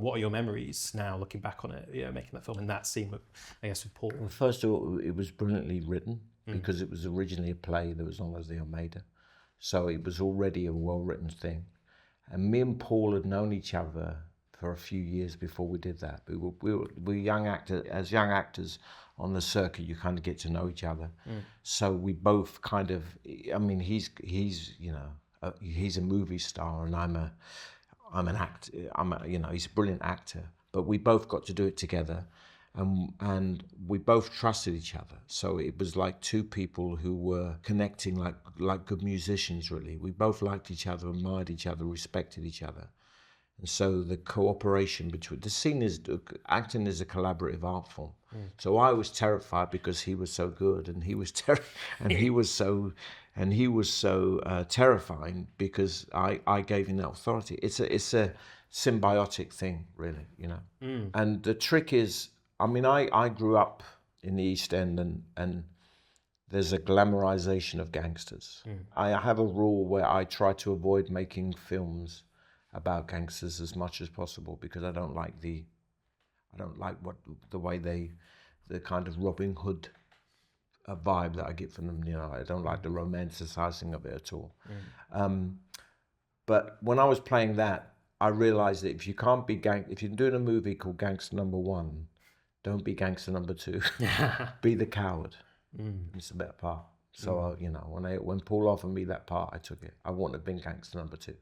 what are your memories now, looking back on it, making that film and that scene with, I guess, with Paul? Well, first of all, it was brilliantly written because it was originally a play that was known as the Almeida. So it was already a well-written thing. And me and Paul had known each other for a few years before we did that. We were young actors. As young actors on the circuit, you kind of get to know each other. So we both kind of, I mean, he's a movie star and I'm an actor. He's a brilliant actor. But we both got to do it together. And we both trusted each other. So it was like two people who were connecting like good musicians, really. We both liked each other, admired each other, respected each other. And so the cooperation between, acting is a collaborative art form. So I was terrified because he was so good, and he was so terrifying because I gave him that authority. It's a symbiotic thing, really, And the trick is, I mean, I grew up in the East End and there's a glamorization of gangsters. I have a rule where I try to avoid making films about gangsters as much as possible because I don't like the kind of Robin Hood vibe that I get from them. I don't like the romanticizing of it at all. But when I was playing that, I realized that if you're doing a movie called Gangster #1, don't be gangster #2. Be the coward. It's the better part. So when Paul offered me that part, I took it. I wouldn't have been gangster #2.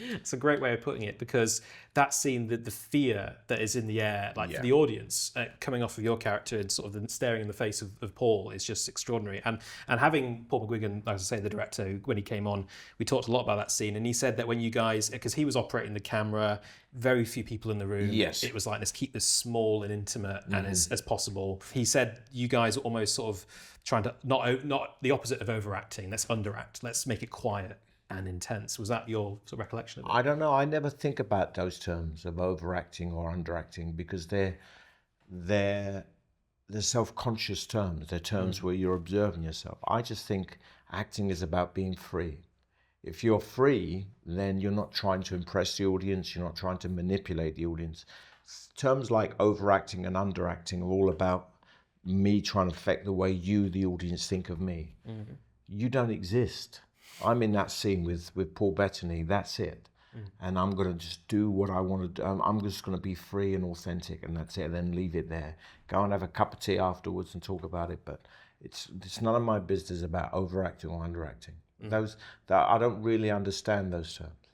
It's a great way of putting it, because that scene, the fear that is in the air, for the audience, coming off of your character and sort of staring in the face of Paul is just extraordinary. And having Paul McGuigan, as I say, the director, when he came on, we talked a lot about that scene, and he said that when you guys, because he was operating the camera, very few people in the room. Yes. It was like, let's keep this small and intimate and as possible. He said you guys were almost sort of trying to, not the opposite of overacting, let's underact, let's make it quiet and intense. Was that your sort of recollection of it? I don't know. I never think about those terms of overacting or underacting because they're self-conscious terms. They're terms where you're observing yourself. I just think acting is about being free. If you're free, then you're not trying to impress the audience. You're not trying to manipulate the audience. Terms like overacting and underacting are all about me trying to affect the way you, the audience, think of me. You don't exist. I'm in that scene with Paul Bettany, that's it. And I'm going to just do what I want to do. I'm just going to be free and authentic, and that's it, and then leave it there. Go and have a cup of tea afterwards and talk about it, but it's none of my business about overacting or underacting. I don't really understand those terms.